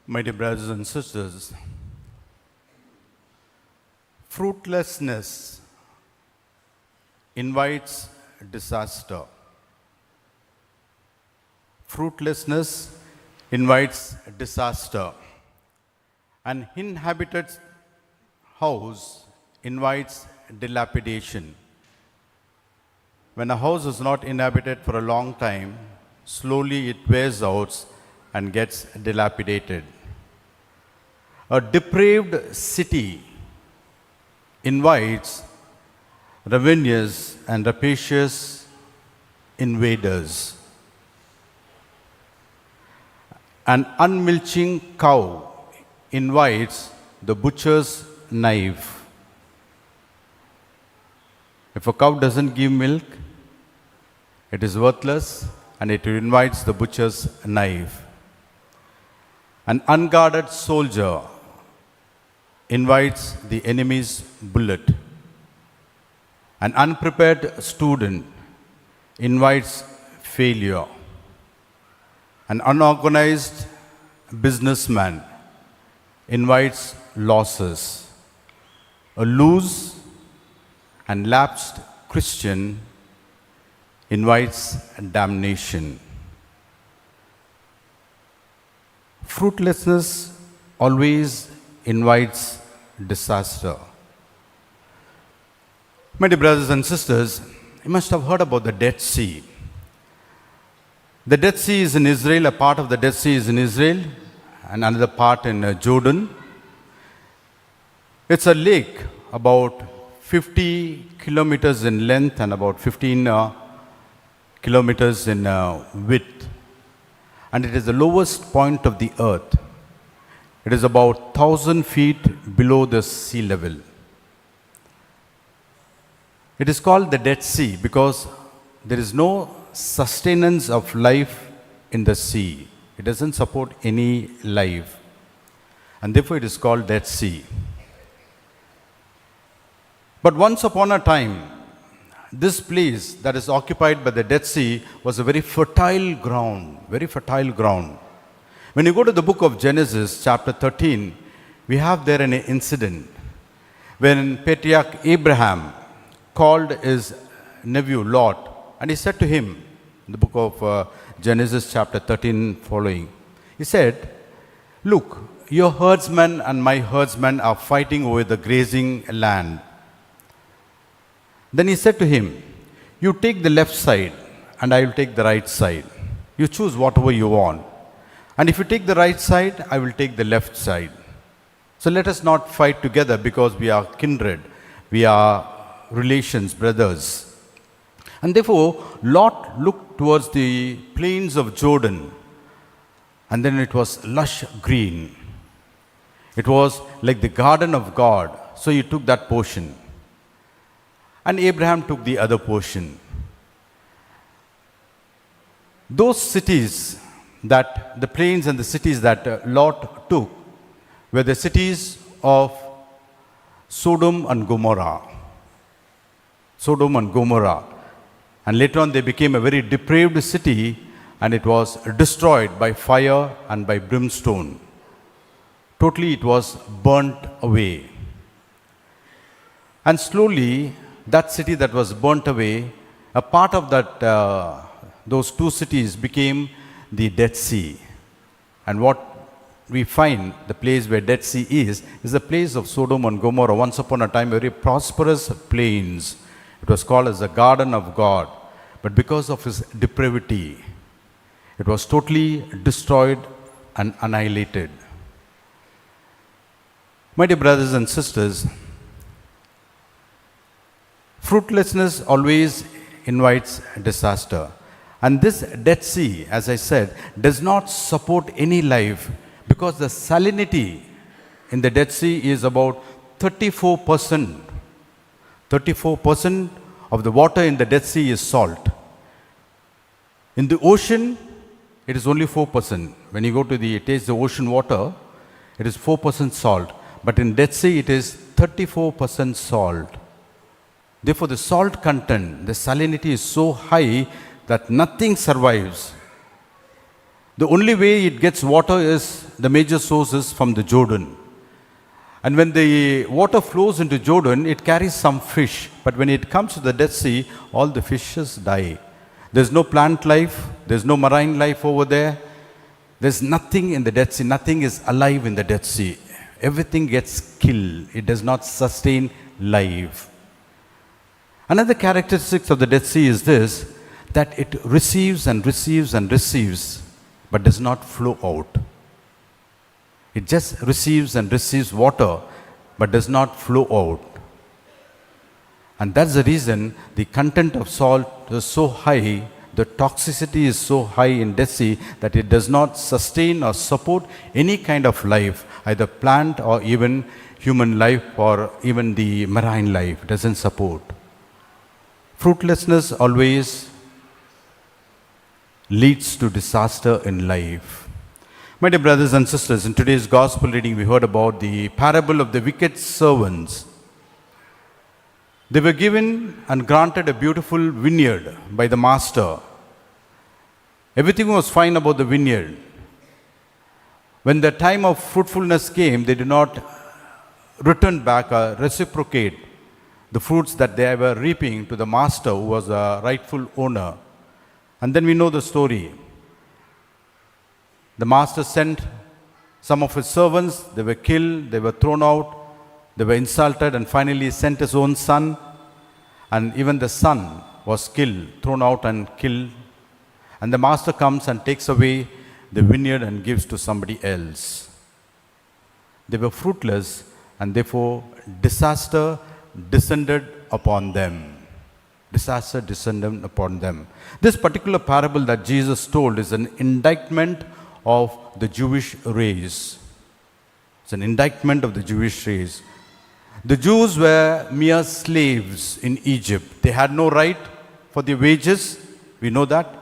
My dear brothers and sisters, fruitlessness invites disaster. Fruitlessness invites disaster. An inhabited house invites dilapidation. When a house is not inhabited for a long time, slowly it wears out and gets dilapidated. A depraved city invites ravenous and rapacious invaders. An unmilching cow invites the butcher's knife. If a cow doesn't give milk, it is worthless and it invites the butcher's knife. An unguarded soldier invites the enemy's bullet. An unprepared student invites failure. An unorganized businessman invites losses. A loose and lapsed Christian invites damnation. Fruitlessness always invites disaster. My dear brothers and sisters, you must have heard about the Dead Sea. The Dead Sea is in Israel, a part of the Dead Sea is in Israel, and another part in Jordan. It's a lake about 50 kilometers in length and about 15 kilometers in width. And it is the lowest point of the earth. It is about 1,000 feet below the sea level. It is called the Dead Sea because there is no sustenance of life in the sea. It doesn't support any life. And therefore it is called Dead Sea. But once upon a time, this place that is occupied by the Dead Sea was a very fertile ground, very fertile ground. When you go to the book of Genesis, chapter 13, we have there an incident when patriarch Abraham called his nephew Lot, and he said to him, in the book of Genesis, chapter 13 following, he said, "Look, your herdsmen and my herdsmen are fighting over the grazing land." Then he said to him, "You take the left side, and I will take the right side. You choose whatever you want. And if you take the right side, I will take the left side. So let us not fight together because we are kindred. We are relations, brothers." And therefore, Lot looked towards the plains of Jordan, and then it was lush green. It was like the garden of God. So he took that portion. And Abraham took the other portion. Those cities that the plains and the cities that Lot took were the cities of Sodom and Gomorrah. Sodom and Gomorrah. And later on they became a very depraved city, and it was destroyed by fire and by brimstone. Totally it was burnt away. And slowly that city that was burnt away, a part of that, those two cities became the Dead Sea. And what we find, the place where Dead Sea is the place of Sodom and Gomorrah. Once upon a time, very prosperous plains. It was called as the garden of God. But because of his depravity, it was totally destroyed and annihilated. My dear brothers and sisters, fruitlessness always invites disaster. And this Dead Sea, as I said, does not support any life because the salinity in the Dead Sea is about 34%. 34% of the water in the Dead Sea is salt. In the ocean, it is only 4%. When you go to taste the ocean water, it is 4% salt. But in Dead Sea, it is 34% salt. Therefore, the salt content, the salinity is so high that nothing survives. The only way it gets water is the major source is from the Jordan. And when the water flows into Jordan, it carries some fish. But when it comes to the Dead Sea, all the fishes die. There's no plant life, there's no marine life over there. There's nothing in the Dead Sea, nothing is alive in the Dead Sea. Everything gets killed, it does not sustain life. Another characteristic of the Dead Sea is this, that it receives and receives and receives, but does not flow out. It just receives and receives water, but does not flow out. And that's the reason the content of salt is so high, the toxicity is so high in Dead Sea that it does not sustain or support any kind of life, either plant or even human life or even the marine life. It doesn't support. Fruitlessness always leads to disaster in life. My dear brothers and sisters, in today's gospel reading, we heard about the parable of the wicked servants. They were given and granted a beautiful vineyard by the master. Everything was fine about the vineyard. When the time of fruitfulness came, they did not return back or reciprocate the fruits that they were reaping to the master who was the rightful owner. And then we know the story. The master sent some of his servants, they were killed, they were thrown out, they were insulted, and finally sent his own son. And even the son was killed, thrown out and killed. And the master comes and takes away the vineyard and gives to somebody else. They were fruitless, and therefore disaster descended upon them. Disaster descended upon them. This particular parable that Jesus told is an indictment of the Jewish race. It's an indictment of the Jewish race. The Jews were mere slaves in Egypt. They had no right for their wages. We know that.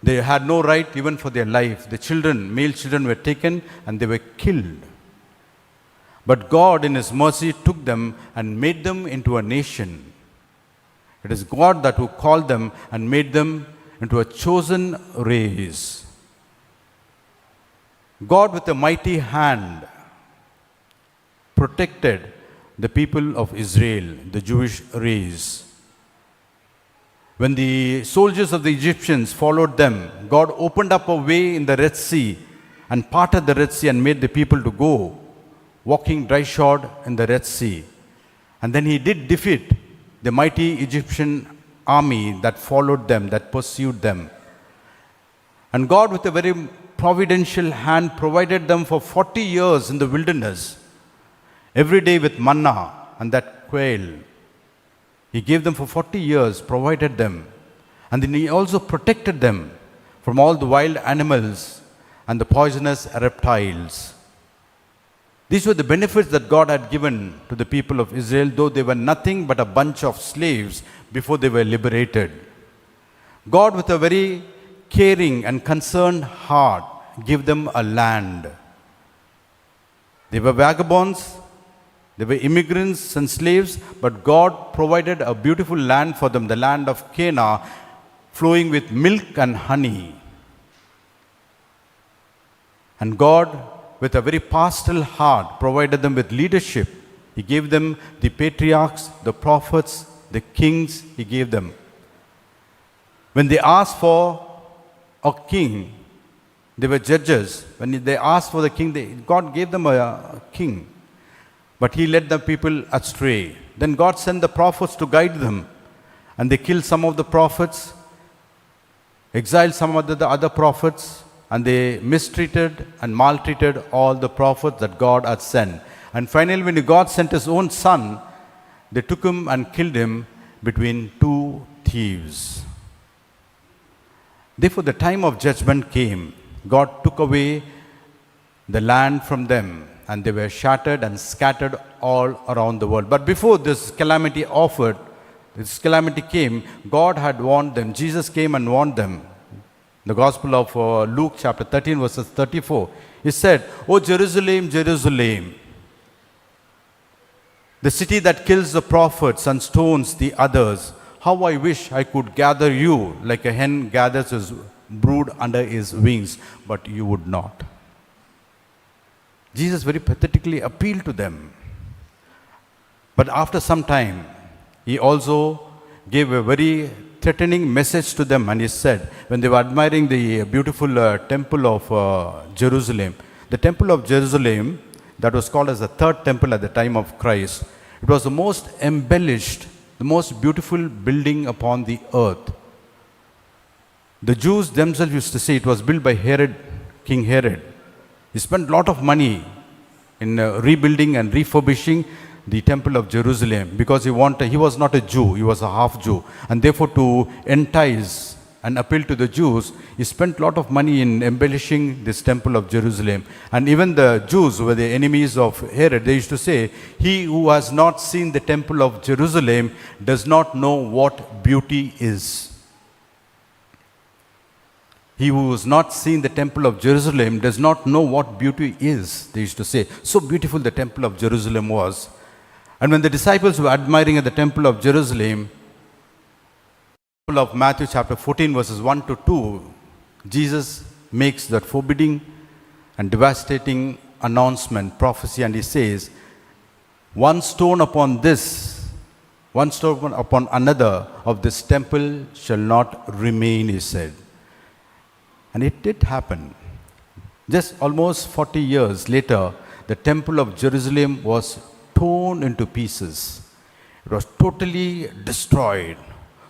They had no right even for their life. The children, male children, were taken and they were killed. But God in His mercy took them and made them into a nation. It is God that who called them and made them into a chosen race. God with a mighty hand protected the people of Israel, the Jewish race. When the soldiers of the Egyptians followed them, God opened up a way in the Red Sea and parted the Red Sea and made the people to go, walking dry-shod in the Red Sea. And then He did defeat the mighty Egyptian army that followed them, that pursued them. And God with a very providential hand provided them for 40 years in the wilderness, every day with manna and that quail. He gave them for 40 years, provided them. And then He also protected them from all the wild animals and the poisonous reptiles. These were the benefits that God had given to the people of Israel, though they were nothing but a bunch of slaves before they were liberated. God, with a very caring and concerned heart, gave them a land. They were vagabonds, they were immigrants and slaves, but God provided a beautiful land for them, the land of Canaan, flowing with milk and honey. And God, with a very pastoral heart, provided them with leadership. He gave them the patriarchs, the prophets, the kings, He gave them. When they asked for a king, they were judges. When they asked for the king, God gave them a king. But He led the people astray. Then God sent the prophets to guide them. And they killed some of the prophets, exiled some of the other prophets, and they mistreated and maltreated all the prophets that God had sent. And finally, when God sent His own Son, they took Him and killed Him between two thieves. Therefore, the time of judgment came. God took away the land from them, and they were shattered and scattered all around the world. But before this calamity came, God had warned them. Jesus came and warned them. The Gospel of Luke chapter 13 verses 34. He said, "O Jerusalem, Jerusalem, the city that kills the prophets and stones the others, how I wish I could gather you like a hen gathers his brood under his wings, but you would not. Jesus very pathetically appealed to them. But after some time, he also gave a very threatening message to them, and he said, when they were admiring the beautiful temple of Jerusalem, the temple of Jerusalem, that was called as the third temple at the time of Christ, it was the most embellished, the most beautiful building upon the earth. The Jews themselves used to say it was built by Herod, King Herod. He spent a lot of money in rebuilding and refurbishing the temple of Jerusalem because he was not a Jew, he was a half Jew. And therefore, to entice and appeal to the Jews, he spent a lot of money in embellishing this temple of Jerusalem. And even the Jews, who were the enemies of Herod, they used to say, he who has not seen the temple of Jerusalem does not know what beauty is. He who has not seen the temple of Jerusalem does not know what beauty is, they used to say. So beautiful the temple of Jerusalem was. And when the disciples were admiring at the temple of Jerusalem, of Matthew chapter 14 verses 1 to 2, Jesus makes that forbidding and devastating announcement, prophecy, and he says, one stone upon another of this temple shall not remain, he said. And it did happen. Just almost 40 years later, the temple of Jerusalem was torn into pieces. It was totally destroyed.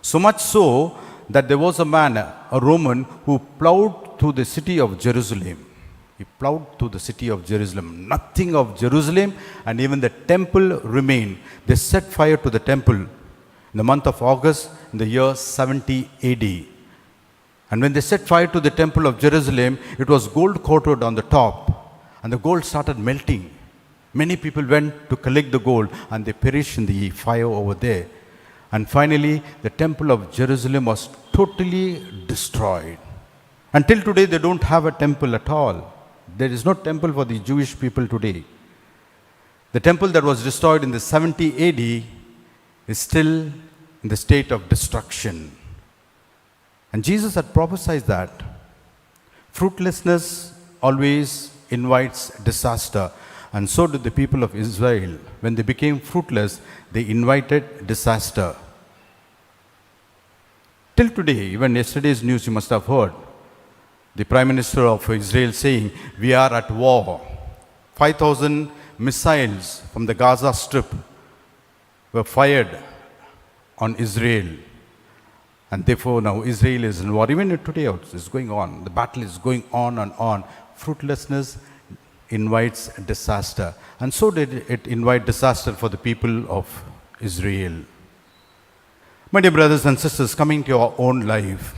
So much so that there was a man, a Roman, who plowed through the city of Jerusalem. He plowed through the city of Jerusalem. Nothing of Jerusalem and even the temple remained. They set fire to the temple in the month of August in the year 70 AD. And when they set fire to the temple of Jerusalem, it was gold coated on the top. And the gold started melting. Many people went to collect the gold and they perished in the fire over there. And finally, the temple of Jerusalem was totally destroyed. Until today, they don't have a temple at all. There is no temple for the Jewish people today. The temple that was destroyed in the 70 AD is still in the state of destruction. And Jesus had prophesied that fruitlessness always invites disaster. And so did the people of Israel. When they became fruitless, they invited disaster. Till today, even yesterday's news you must have heard, the Prime Minister of Israel saying, we are at war. 5,000 missiles from the Gaza Strip were fired on Israel. And therefore now Israel is in war. Even today it's going on. The battle is going on and on. Fruitlessness invites disaster. And so did it invite disaster for the people of Israel. My dear brothers and sisters, coming to our own life,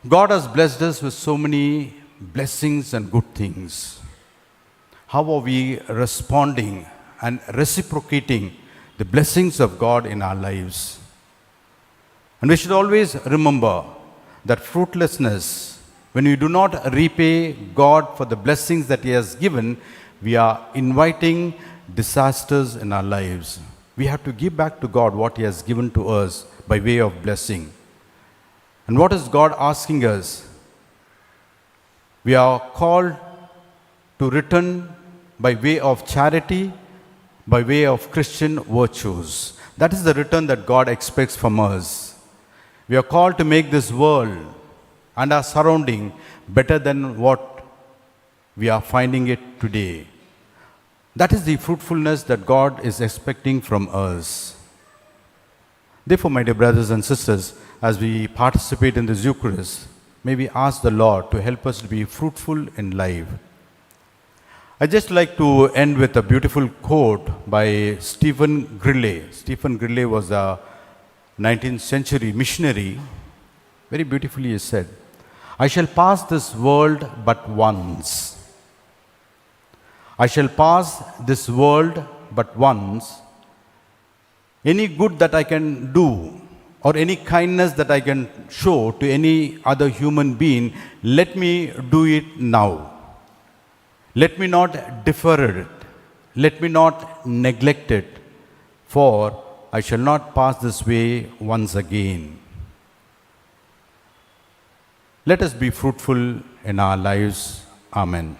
God has blessed us with so many blessings and good things. How are we responding and reciprocating the blessings of God in our lives? And we should always remember that fruitlessness, when we do not repay God for the blessings that He has given, we are inviting disasters in our lives. We have to give back to God what He has given to us by way of blessing. And what is God asking us? We are called to return by way of charity, by way of Christian virtues. That is the return that God expects from us. We are called to make this world and our surrounding better than what we are finding it today. That is the fruitfulness that God is expecting from us. Therefore, my dear brothers and sisters, as we participate in this Eucharist, may we ask the Lord to help us to be fruitful in life. I'd just like to end with a beautiful quote by Stephen Grillet. Stephen Grillet was a 19th century missionary. Very beautifully he said, I shall pass this world but once. I shall pass this world but once. Any good that I can do or any kindness that I can show to any other human being, let me do it now. Let me not defer it. Let me not neglect it, for I shall not pass this way once again. Let us be fruitful in our lives. Amen.